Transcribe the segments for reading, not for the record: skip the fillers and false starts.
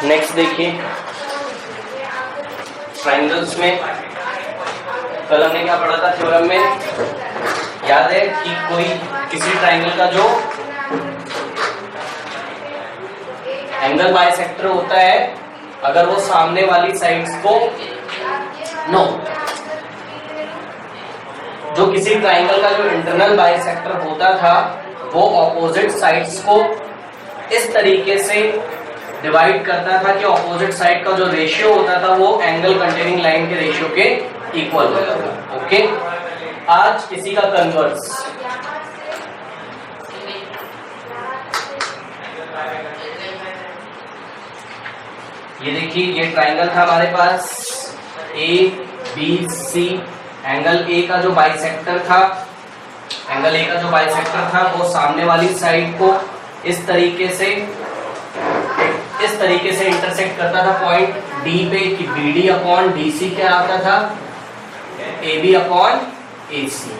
Next देखिए triangles में कल हमने क्या पढ़ा था थ्योरम में, याद है कि कोई किसी ट्राइंगल का जो एंगल बाइसेक्टर होता है, अगर वो सामने वाली साइड्स को जो किसी ट्राइंगल का जो इंटरनल बाइसेक्टर होता था वो ऑपोजिट साइड्स को इस तरीके से डिवाइड करता था कि ऑपोजिट साइड का जो रेशियो होता था वो एंगल कंटेनिंग लाइन के रेशियो के इक्वल होता था। ओके, आज किसी का कन्वर्स, ये देखिए ये ट्राइंगल था हमारे पास A B C, angle A का जो बाइसेक्टर था, एंगल ए का जो बाइसेक्टर था वो सामने वाली साइड को इस तरीके से इंटरसेक्ट करता था पॉइंट डी पे कि B D upon D C क्या आता था, ए बी अपॉन ए सी।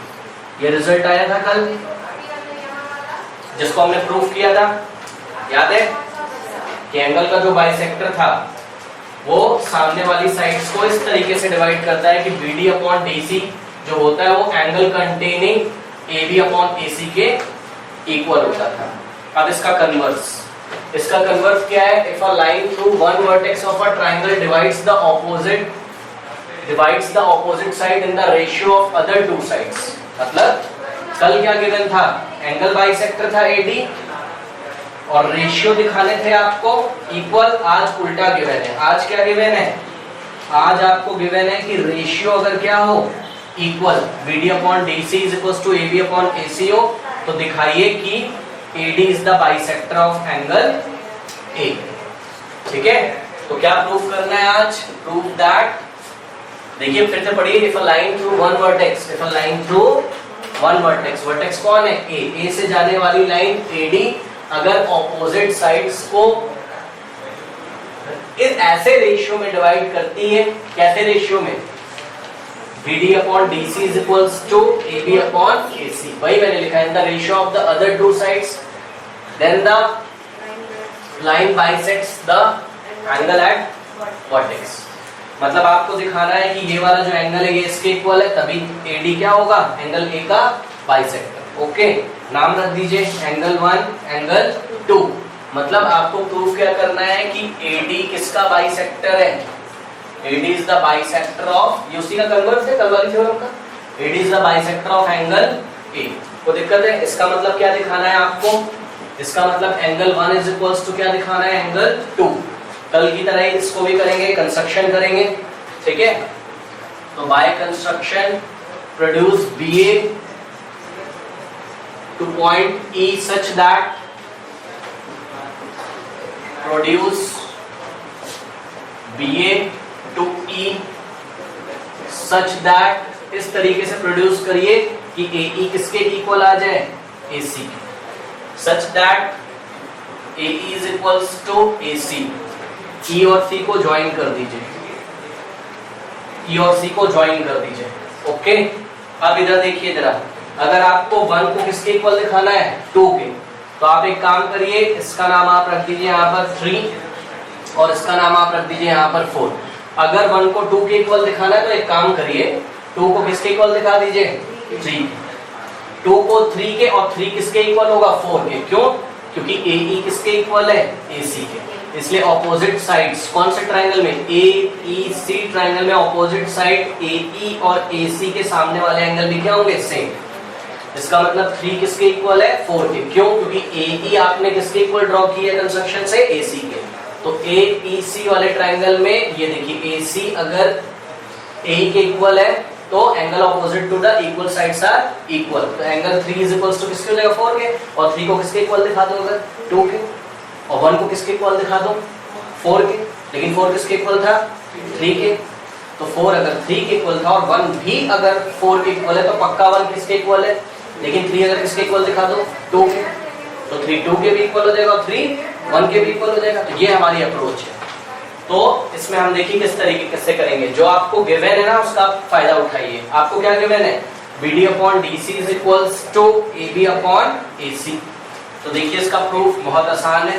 ये रिजल्ट आया था कल जिसको हमने प्रूफ किया था, याद है कि एंगल का जो बाइसेक्टर था वो सामने वाली साइड्स को इस तरीके से डिवाइड करता है कि B D upon D C जो होता है वो angle containing A B upon A C के इक्वल होता था। अब इसका कन्वर्स, इसका कन्वर्स क्या है, if a line through one vertex of a triangle divides the opposite side in the ratio of other two sides. मतलब कल क्या गिवन था, एंगल बाइसेक्टर था एडी और रेशियो दिखाने थे आपको इक्वल, आज उल्टा गिवन है। आज क्या गिवन है, आज आपको गिवन है कि रेशियो अगर क्या हो equal, B D upon D C is equal to A B upon A C हो, तो दिखाइए कि AD is the bisector of angle A। ठीक है, तो क्या प्रूफ करना है आज, प्रूफ दैट, देखिए फिर से पढ़िए, if a line through one vertex, if a line through one vertex, vertex कौन है A से जाने वाली लाइन AD अगर ऑपोजिट साइड्स को इस ऐसे रेशियो में डिवाइड करती है, कैसे रेशियो में, BD upon DC is equals to AB upon AC, वही मैंने लिखा है, in the ratio of the other two sides, then the line bisects the angle at vertex। मतलब आपको दिखाना है कि ये वाला जो एंगल है ये इसके इक्वल है, तभी AD क्या होगा, एंगल A का बाइसेक्टर। ओके, नाम रख दीजिए एंगल 1, एंगल 2। मतलब आपको प्रूफ क्या करना है कि AD किसका बाइसेक्टर है, AD is the bisector of, ये उसी का कन्वर्स है कल वाली थ्योरम का, AD is the bisector of angle A। को दिक्कत है, इसका मतलब क्या दिखाना है आपको, इसका मतलब एंगल 1 is equals to क्या दिखाना है, एंगल 2। कल की तरह इसको भी करेंगे, कंस्ट्रक्शन करेंगे, ठीक है। तो by construction produce BA to point E such that produce BA to E such that, इस तरीके से प्रोड्यूस करिए कि AE किसके इक्वल आ जाए, AC, such that AE is equals to AC। E और C को ज्वाइन कर दीजिए, E और C को ज्वाइन कर दीजिए। ओके, अब इधर देखिए जरा, अगर आपको 1 को किसके इक्वल दिखाना है, 2 के, तो आप एक काम करिए, इसका नाम आप रख दीजिए यहाँ पर 3 और इसका नाम आप रख दीजिए यहाँ पर 4। अगर 1 को 2 के इक्वल दिखाना है तो एक काम करिए, 2 को किसके इक्वल दिखा दीजिए, 3, 2 को 3 के, और 3 किसके इक्वल होगा, 4 के। क्यों, क्योंकि AE किसके इक्वल है, AC के, इसलिए ऑपोजिट साइड्स कौन से ट्राइंगल में, AEC ट्राइंगल में ऑपोजिट साइड AE और AC के सामने वाले एंगल भी क्या होंगे, सेम। इसका मतलब 3 किसके इक्वल है, 4 के। क्यों, क्योंकि AE आपने किसके इक्वल ड्रॉ किया कंस्ट्रक्शन से, AC के। तो AEC वाले ट्राइंगल में ये देखिए AC अगर AE के इक्वल है तो angle opposite to the equal sides are equal, तो एंगल 3 इज इक्वल्स टू किसके हो जाएगा, 4 के, और 3 को किसके इक्वल दिखा दो अगर, 2 के, और 1 को किसके इक्वल दिखा दो, 4 के, लेकिन 4 किसके इक्वल था, 3 के। तो 4 अगर 3 के इक्वल था और 1 भी अगर 4 के इक्वल है तो पक्का 1 किसके इक्वल है, लेकिन 3 अगर किसके इक्वल दिखा दो, 2 के, तो 3 2 के भी इक्वल हो जाएगा और 3 1 के भी इक्वल हो जाएगा। तो ये हमारी अप्रोच है। तो इसमें हम देखिए किस तरीके से करेंगे, जो आपको गिवन है ना उसका फायदा उठाइए। आपको क्या गिवन है, BD upon DC is equals to AB upon AC। तो देखिए इसका प्रूफ बहुत आसान है,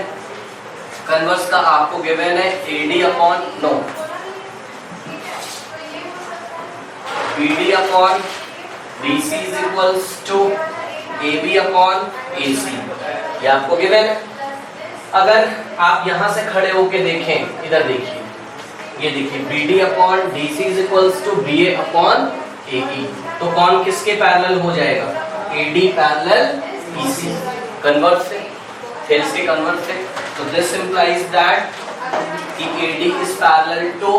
कन्वर्स का आपको गिवन है AD upon no BD upon BC is equals to AB upon AC, ये आपको गिवन है। अगर आप यहां से खड़े होके देखें, इधर देखिए, ये देखिए BD upon DC is equals to BA upon AE, तो कौन किसके पैरेलल हो जाएगा? AD पैरेलल BC, कन्वर्ट से, थेल्स के कन्वर्ट से। तो दिस इंप्लाइज दैट कि AD is parallel to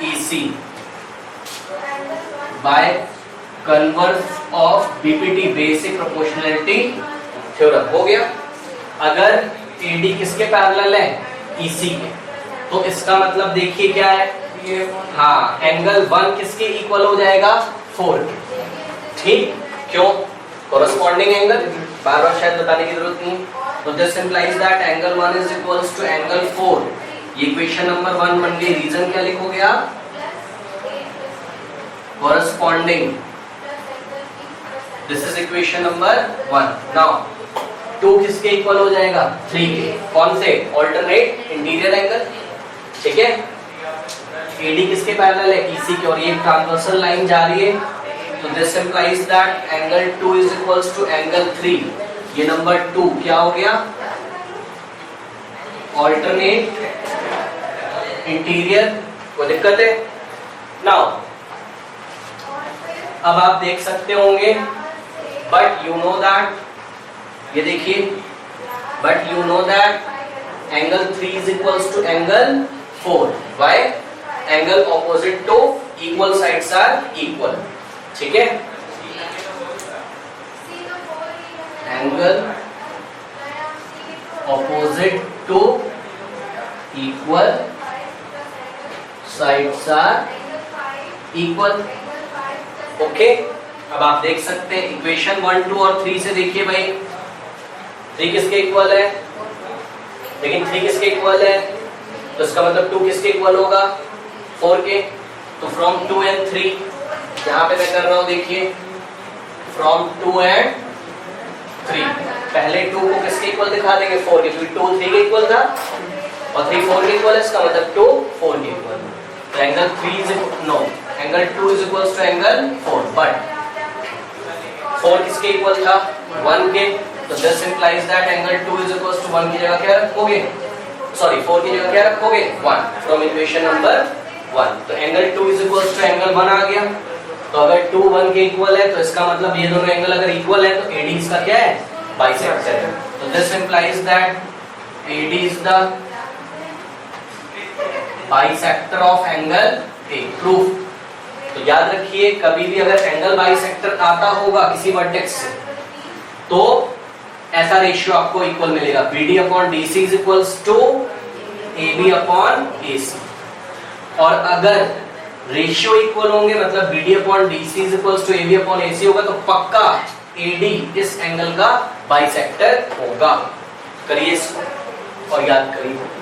EC by converse of BPT, basic proportionality theorem. हो गया। अगर AD किसके पैरेलल है? EC के, तो इसका मतलब देखिए क्या है, हाँ, एंगल 1 किसके इक्वल हो जाएगा? 4 के। ठीक, क्यों? कोरस्पॉन्डिंग एंगल, बार बार शायद बताने की जरूरत नहीं। तो this implies that angle 1 is equals to angle 4। ये इक्वेशन नंबर 1 बन गई। रीजन क्या लिखोगे आप? Corresponding, this is equation number 1। Now 2 किसके इक्वल हो जाएगा? 3 के। कौन से? Alternate interior angle. ठीक है, AD किसके पैरेलल है? EC के, और ये ट्रांसवर्सल लाइन जा रही है। तो this implies that angle 2 is equals to angle 3। ये नंबर 2 क्या हो गया? Alternate interior. कोई दिक्कत है? नाउ अब आप देख सकते होंगे, बट यू नो दैट, ये देखिए, but you know that angle 3 is equals to angle 4। Why? Angle opposite to equal sides are equal. ठीक है, angle opposite to equal sides are equal. Okay, अब आप देख सकते हैं इक्वेशन 1, 2 और 3 से देखिए भाई, 3 किसके इक्वल है? लेकिन 3 किसके इक्वल है? तो इसका मतलब 2 किसके इक्वल होगा? 4 के। तो फ्रॉम 2 and 3, यहाँ पे मैं कर रहा हूँ, देखिए, फ्रॉम 2 and 3, पहले 2 को किसके इक्वल दिखा देंगे? 4 के, क्योंकि 2 3 के इक्वल था और 3 4 के इक्वल है, इसका मतलब 2 4 के इक्वल। तो angle 3 is no, angle 2 is equals to angle 4, but 4 किसके इक्वल था? 1 के। तो this implies that angle 2 is equals to 1 की जगह क्या रखोगे? सॉरी, 4 की जगह क्या रखोगे? 1, फ्रॉम इक्वेशन नंबर 1। तो angle 2 is equals to angle 1 आ गया। तो अगर 2 1 के इक्वल है, तो इसका मतलब ये दोनों एंगल अगर इक्वल है तो AD इसका क्या है? बाइसेक्टर है। तो this implies that AD is the bisector of angle A। Proof. तो याद रखिए, कभी भी अगर एंगल बाइसेक्टर आता होगा किसी वर्टेक्स से, तो ऐसा रेशियो आपको इक्वल मिलेगा। BD upon DC is equals to AB upon AC। और अगर रेशियो इक्वल होंगे, मतलब BD upon DC is equals to AB upon AC होगा, तो पक्का AD इस एंगल का बाइसेक्टर होगा। करिए इसको और याद करिए।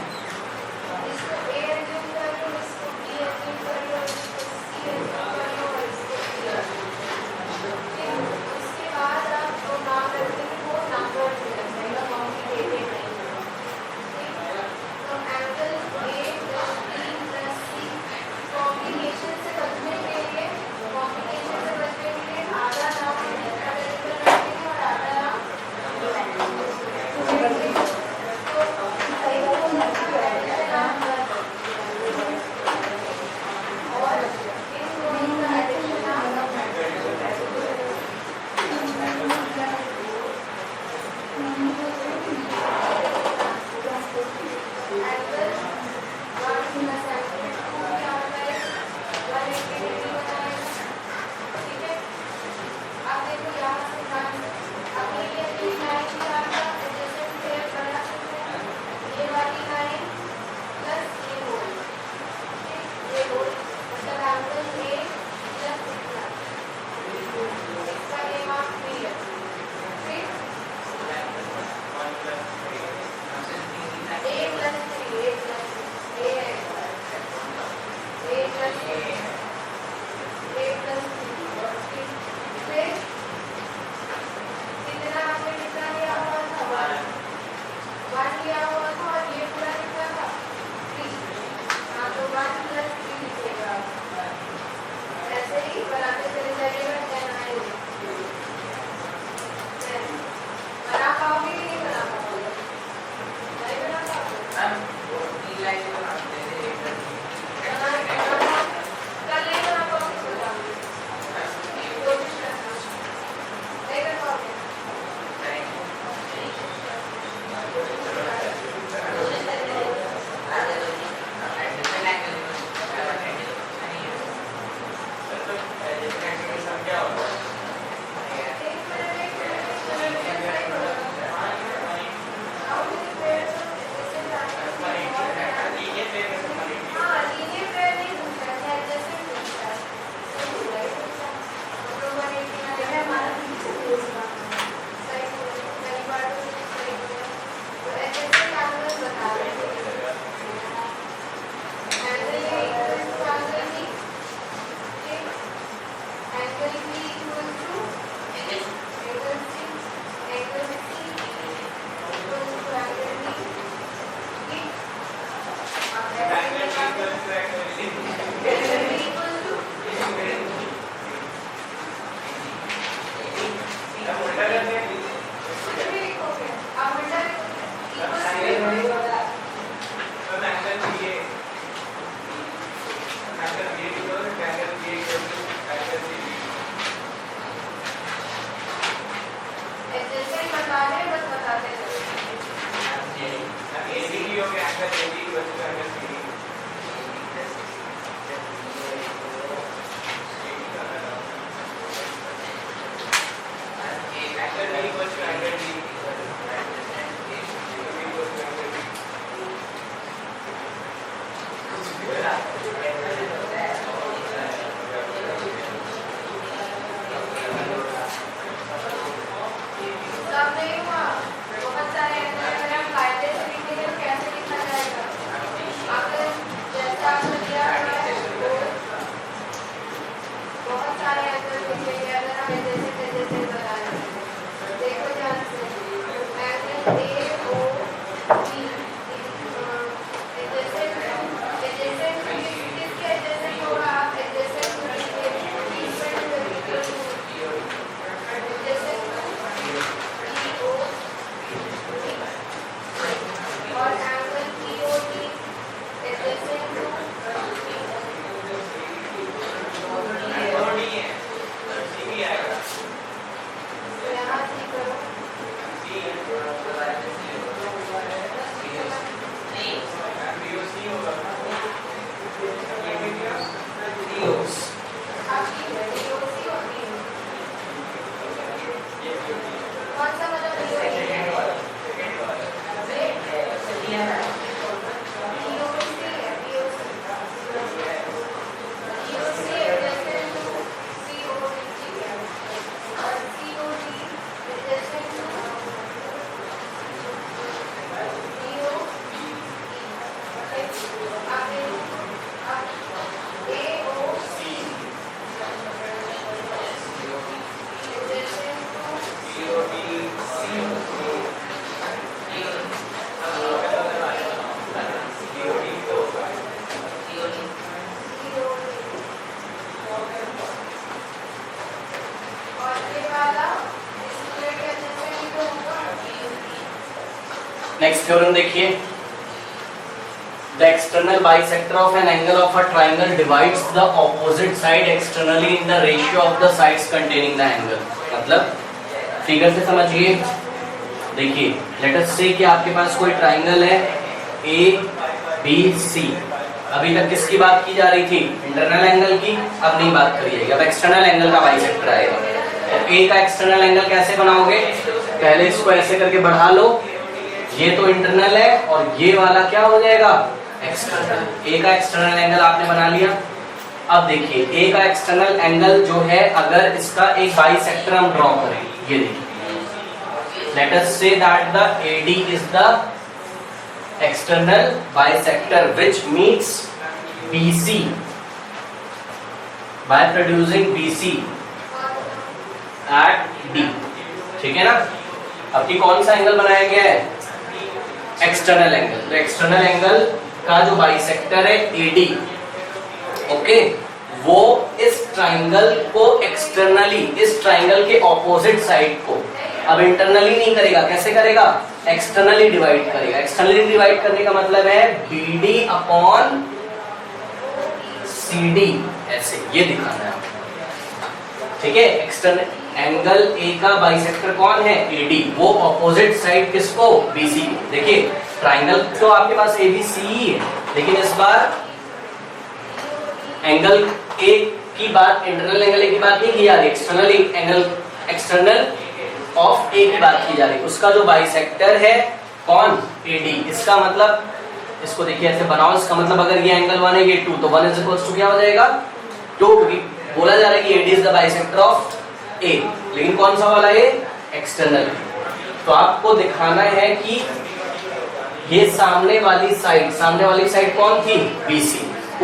नेक्स्ट थ्योरम देखिए, the external bisector of an angle of a triangle divides the opposite side externally in the ratio of the sides containing the angle. मतलब फिगर से समझिए, देखिए लेट अस से कि आपके पास कोई ट्राइंगल है ए बी सी। अभी तक किसकी बात की जा रही थी? इंटरनल एंगल की। अब नहीं बात करिएगी, अब एक्सटर्नल एंगल का बाइसेक्टर आएगा। तो ए का एक्सटर्नल एंगल कैसे बनाओगे? पहले इसको ऐसे करके बढ़ा लो, ये तो इंटरनल है और ये वाला क्या हो जाएगा? एक्सटर्नल। ए का एक्सटर्नल एंगल आपने बना लिया। अब देखिए ए का एक्सटर्नल एंगल जो है, अगर इसका एक बाइसेक्टर हम ड्रॉ करें, ये देखिए, let us say that the AD is the external bisector which meets BC by producing BC at D। ठीक है ना? अब की कौन सा एंगल बनाया गया है? External angle. तो एक्सटर्नल एंगल का जो बाइसेक्टर है AD, ओके, वो इस ट्राइंगल को एक्सटर्नली, इस ट्राइंगल के ऑपोजिट साइड को, अब इंटरनली नहीं करेगा, कैसे करेगा? एक्सटर्नली डिवाइड करेगा। एक्सटर्नली डिवाइड करने का मतलब है BD अपॉन CD, ऐसे ये दिखाना है आपको। ठीक है, एक्सटर्नल एंगल ए का बाइसेक्टर कौन है? AD। वो ऑपोजिट साइड किसको? BC। देखिए ट्राइंगल तो आपके पास ABC ही है, लेकिन इस बार एंगल ए की बात, इंटरनल एंगल ए की बात नहीं की जा रही, एक्सटर्नल एंगल, एक्सटर्नल ऑफ ए की बात की जा रही। उसका जो बाइसेक्टर है कौन? AD। इसका मतलब, इसको देखिए ऐसे बनाओ, इसका मतलब अगर ये एंगल 1 है, ये 2, तो 1 इज इक्वल्स टू क्या हो जाएगा? 2, क्योंकि बोला जा रहा है कि AD is the bisector of A, लेकिन कौन सा वाला है? एक्सटर्नल। तो आपको दिखाना है कि ये सामने वाली साइड कौन थी? BC,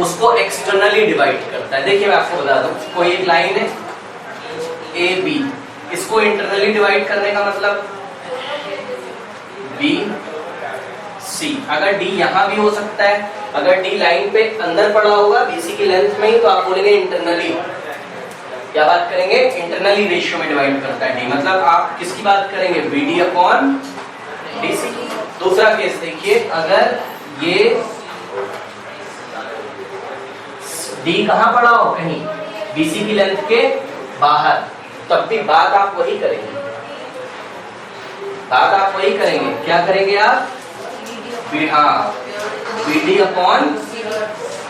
उसको एक्सटर्नली डिवाइड करता है। देखिए मैं आपको बता दूं, कोई एक लाइन है AB, इसको इंटरनली डिवाइड करने का मतलब BC। अगर D यहाँ भी हो सकता है, अगर D लाइन पे अंदर पड़ा होगा BC की लेंथ में ही, तो आप बोलेंगे इंटरनली। क्या बात करेंगे? इंटरनली रेशियो में डिवाइड करता है D। मतलब आप किसकी बात करेंगे? BD upon DC। दूसरा केस देखिए, अगर ये D कहाँ पड़ा हो? कहीं BC की लेंथ के बाहर, तब भी बात आप वही करेंगे, क्या करेंगे आप? हाँ, BD अपॉन,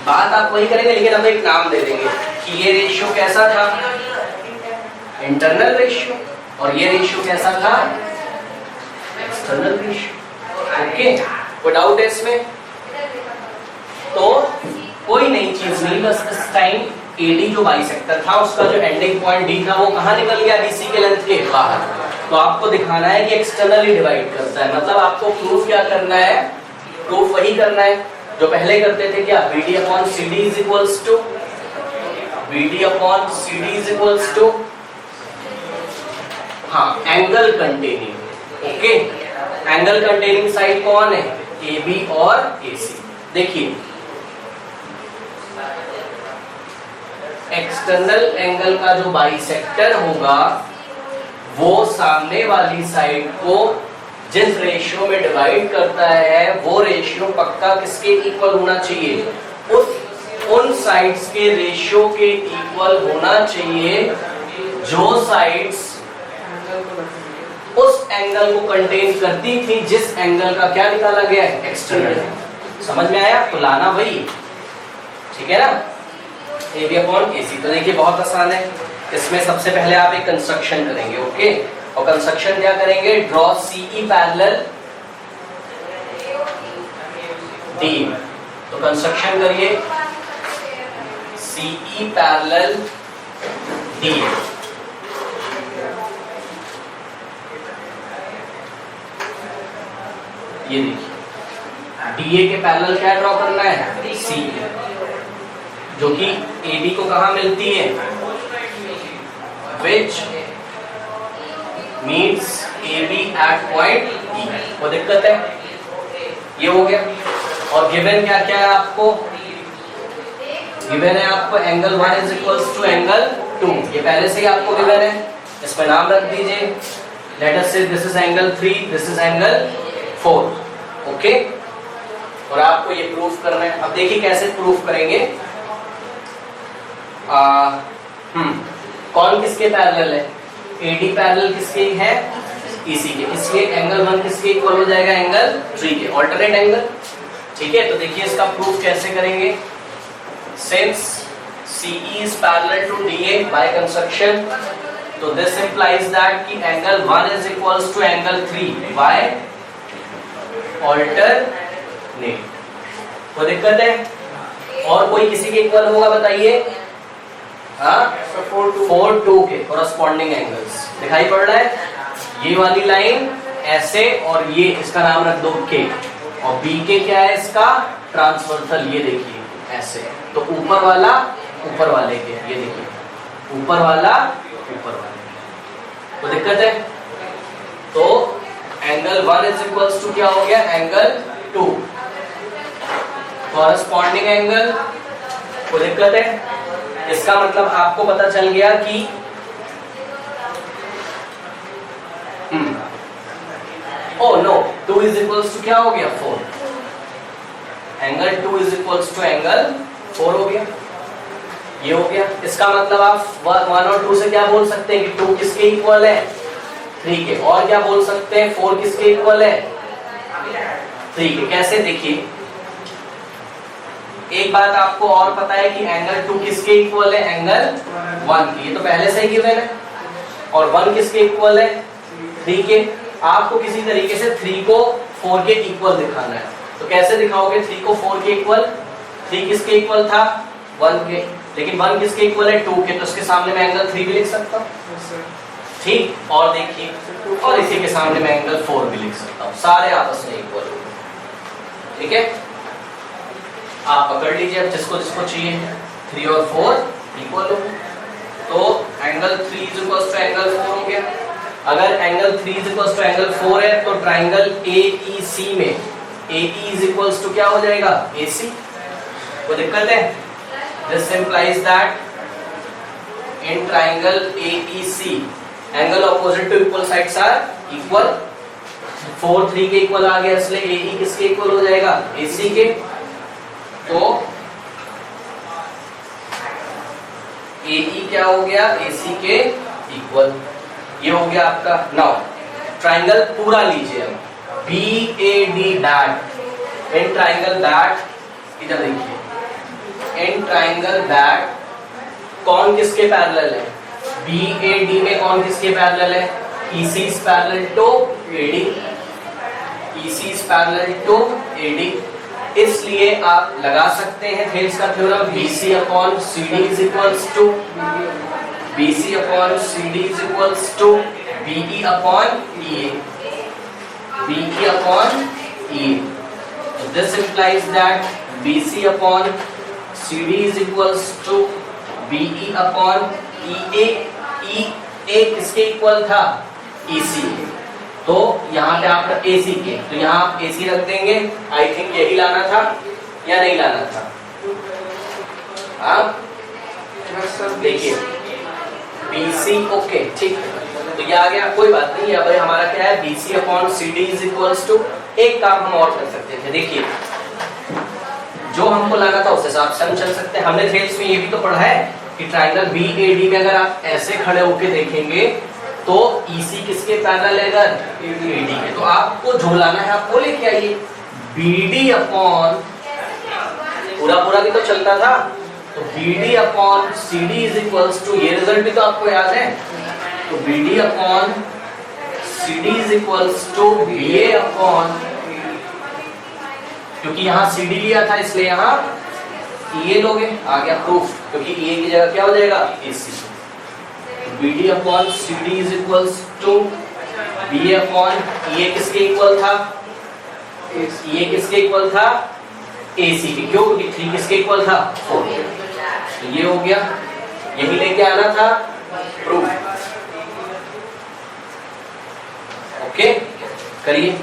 बात आप वही करेंगे लेकिन हम एक नाम दे देंगे कि ये रेशियो कैसा था, इंटरनल रेशियो, और ये रेशियो कैसा था, एक्सटर्नल रेशियो। ओके, कोई डाउट है इसमें? तो कोई नई चीज नहीं, बस इस टाइम AD जो बाइसेक्टर था उसका जो एंडिंग पॉइंट D था वो कहाँ निकल गया, BC के लेंथ के बाहर। तो आपको दिखाना है कि एक्सटर्नली डिवाइड करता है, मतलब आपको प्रूफ क्या करना है, प्रूफ वही करना है जो पहले करते थे, क्या BD upon CD is equals to, BD upon CD is equals to, हाँ, angle containing. Okay, angle containing side कौन है, AB और AC। देखिए एक्सटर्नल एंगल का जो बाइसेक्टर होगा वो सामने वाली साइड को जिस रेशियो में डिवाइड करता है वो रेशियो पक्का किसके इक्वल होना चाहिए, उन साइड्स के रेशियो के इक्वल होना चाहिए जो साइड्स उस एंगल को कंटेन करती थी जिस एंगल का क्या निकाला गया है, एक्सटर्नल। समझ में आया? तो लाना वही, ठीक है ना, AB अपॉन AC। तो देखिए बहुत आसान है, इसमें सबसे पहले आप एक कंस्ट्रक्शन करेंगे। ओके, और कंस्ट्रक्शन क्या करेंगे, ड्रॉ CE पैरेलल DE। तो कंस्ट्रक्शन करिए CE पैरेलल DE। ये देखिए DA के पैरेलल क्या ड्रॉ करना है, CE, जो कि AB को कहां मिलती है, which meets AB at point E। वो दिक्कत है, ये हो गया। और गिवन क्या क्या है आपको, गिवन है आपको angle 1 is equals to angle 2, ये पहले से ही आपको गिवन है, इसमें नाम रख दीजिए, लेट अस से this is angle 3, this is angle 4। Okay, और आपको ये प्रूफ करना है। अब देखिए कैसे प्रूफ करेंगे, कौन किसके पैरेलल है, AD पैरेलल किसके है, EC के, इसलिए एंगल 1 किसके इक्वल हो जाएगा, एंगल 3 के, ऑल्टरनेट एंगल। ठीक है, तो देखिए इसका प्रूफ कैसे करेंगे, since CE is parallel to DA by construction, तो this implies that कि angle 1 is equals to angle 3 by alternate। कोई दिक्कत है? और कोई किसी के इक्वल होगा बताइए, हाँ, 4 2 के कोरस्पॉन्डिंग एंगल्स दिखाई पड़ रहा है, ये वाली लाइन ऐसे, और ये इसका नाम रख दो K, और B के क्या है इसका ट्रांसवर्सल, ये देखिए ऐसे, तो ऊपर वाला ऊपर वाले के, ये देखिए ऊपर वाला ऊपर वाले, तो दिक्कत है। तो एंगल 1 इज इक्वल्स टू क्या हो गया, एंगल 2, कॉरस्पॉन्डिंग एंगल, कोई दिक्कत है? इसका मतलब आपको पता चल गया कि oh no, 2 is equals to क्या हो गया, 4, angle 2 is equals to angle 4 हो गया, ये हो गया। इसका मतलब आप 1 और 2 से क्या बोल सकते हैं कि 2 किसके इक्वल है, 3 के, और क्या बोल सकते हैं 4 किसके इक्वल है, 3 के। कैसे, देखिए एक बात आपको और पता है कि एंगल 2 किसके इक्वल है, एंगल 1 के, ये तो पहले से ही गिवन है, और 1 किसके इक्वल है, 3 के। आपको किसी तरीके से 3 को 4 के इक्वल दिखाना है, तो कैसे दिखाओगे 3 को 4 के इक्वल, 3 किसके इक्वल था, 1 के, लेकिन 1 किसके इक्वल है, 2 के, तो इसके सामने मैं एंगल 3 भी लिख सकता हूँ, ठीक। और देखिए, और इसी के सामने मैं एंगल 4 भी लिख सकता हूँ, सारे आपस में इक्वल हो, ठीक है। आप पकड़ लीजिए अब जिसको जिसको चाहिए, 3 और 4 इक्वल हो, तो angle 3 is equals to angle 4 हो गया। अगर angle 3 is equals to angle 4 है तो ट्राइंगल AEC में AE इज इक्वल्स टू क्या हो जाएगा, AC। कोई दिक्कत है? This implies that in triangle AEC angle opposite to equal sides are equal, 4 3 के इक्वल आ गया, इसलिए AE किसके इक्वल हो जाएगा, AC के। तो AE क्या हो गया, AC के इक्वल, ये हो गया आपका। नाउ ट्राइंगल पूरा लीजिए, BAD that in triangle that, इधर देखिए, इन ट्राइंगल दैट कौन किसके पैरेलल है? BAD में कौन किसके पैरेलल है? EC is parallel to AD, EC is parallel to AD। इसलिए आप लगा सकते हैं थेल्स का theorem, BC upon CD is equals to BC upon CD is equals to BE upon EA, BE upon EA। So this implies that BC upon CD is equals to BE upon EA। EA किसके equal था? EC। तो यहाँ पे आपका AC के, तो यहाँ आप AC रख देंगे। आई थिंक यही लाना था या नहीं लाना था? आप देखिए BC, ओके ठीक है, तो ये आ गया, कोई बात नहीं। अब हमारा क्या है? BC upon CD is equals to, एक काम हम और कर सकते थे, देखिए जो हमको लाना था उस हिसाब से हम चल सकते हैं। हमने थेल्स में ये भी तो पढ़ा है कि ट्राइंगल BAD में अगर आप ऐसे खड़े होके देखेंगे तो EC किसके पैरेलल है? अगर AD के, तो आपको जो लाना है आप वो लेके आइए। BD अपॉन पूरा भी तो चलता था, तो BD upon CD is equals to, ये रिजल्ट भी तो आपको याद है, तो BD upon CD is equals to BA upon, क्योंकि यहाँ CD लिया था इसलिए यहाँ EA लोगे, आ गया प्रूफ, क्योंकि EA की जगह क्या हो जाएगा? AC। BD upon CD is equals to BA upon EA किसके इक्वल था? EA किसके इक्वल था? AC के, क्यों? क्योंकि 3 किसके इक्वल था? 4। तो ये हो गया, यही लेके आना था प्रूफ। ओके, करिए।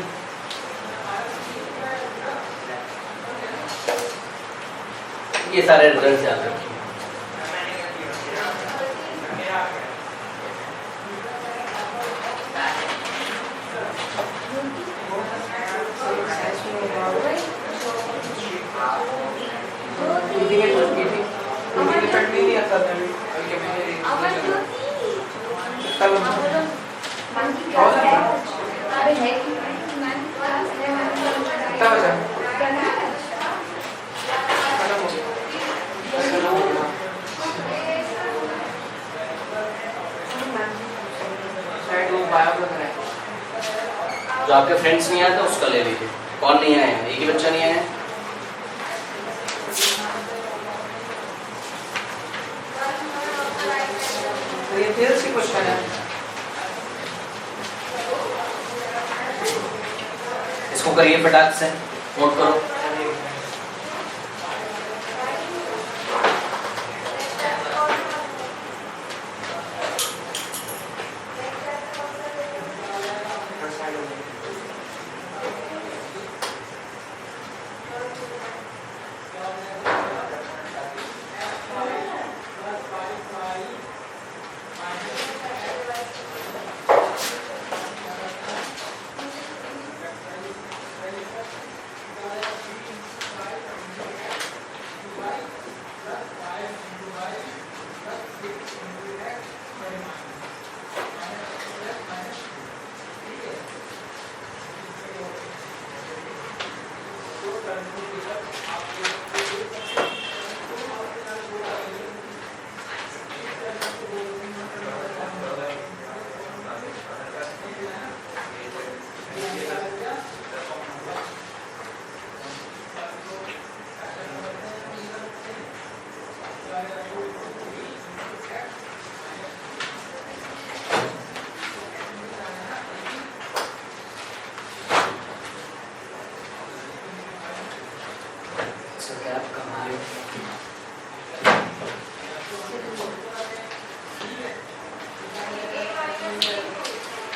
ये सारे रिजल्ट याद रखिए। जो आपके फ्रेंड्स नहीं आए तो उसका ले लीजिए। कौन नहीं आया? एक ही बच्चा नहीं आया। तो ये थेल्स की क्वेश्चन है, इसको करिए फटाक से, नोट करो।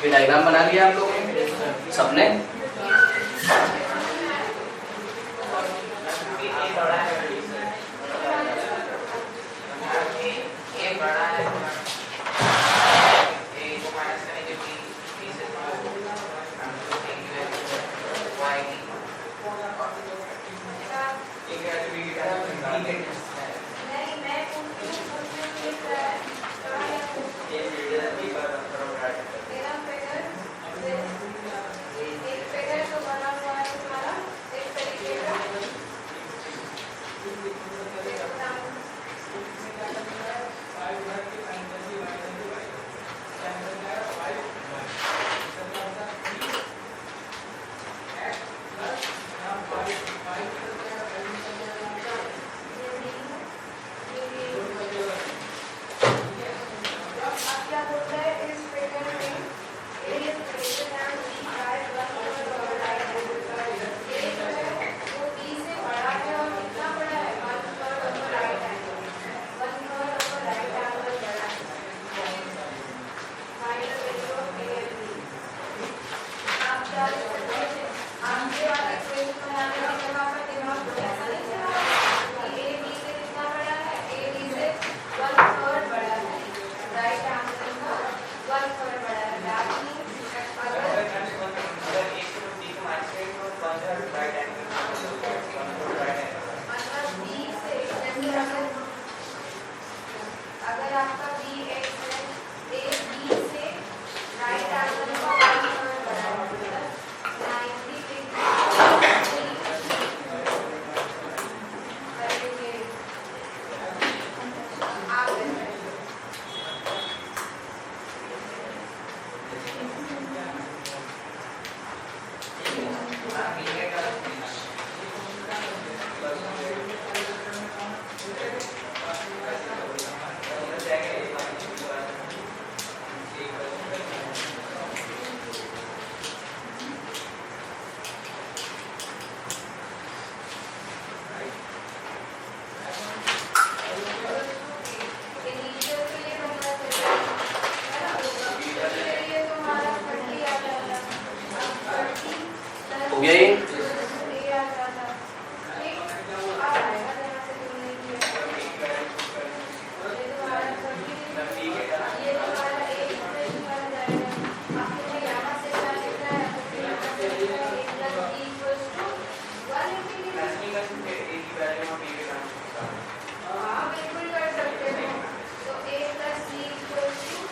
ये डायग्राम बना लिया आप लोगों ने सबने?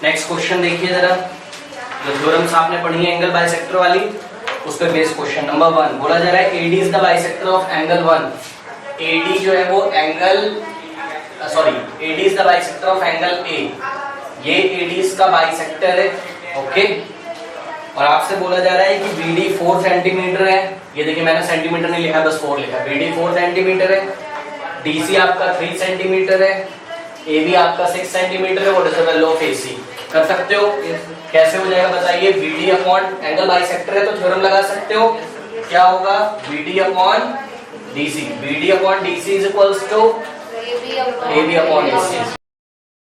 नेक्स्ट क्वेश्चन देखिए जरा, जो थ्योरम्स आपने पढ़ी है एंगल बाइसेक्टर वाली, उस पे बेस्ड क्वेश्चन नंबर 1 बोला जा रहा है AD is the bisector of angle 1। AD जो है वो angle AD is the bisector of angle A। ये AD इसका बाइसेक्टर है, ओके। और आपसे बोला जा रहा है कि BD 4 सेंटीमीटर है। ये देखिए मैंने सेंटीमीटर नहीं लिखा, बस 4 लिखा। BD 4 सेंटीमीटर है, DC आपका 3 सेंटीमीटर है, AB आपका 6 सेंटीमीटर है। What is the value of AC? कर सकते हो, कैसे हो जाएगा बताइए। BD अपॉन एंगल बाइसेक्टर है तो थ्योरम लगा सकते हो। क्या होगा? BD upon DC। BD upon DC is equals to AB upon AC।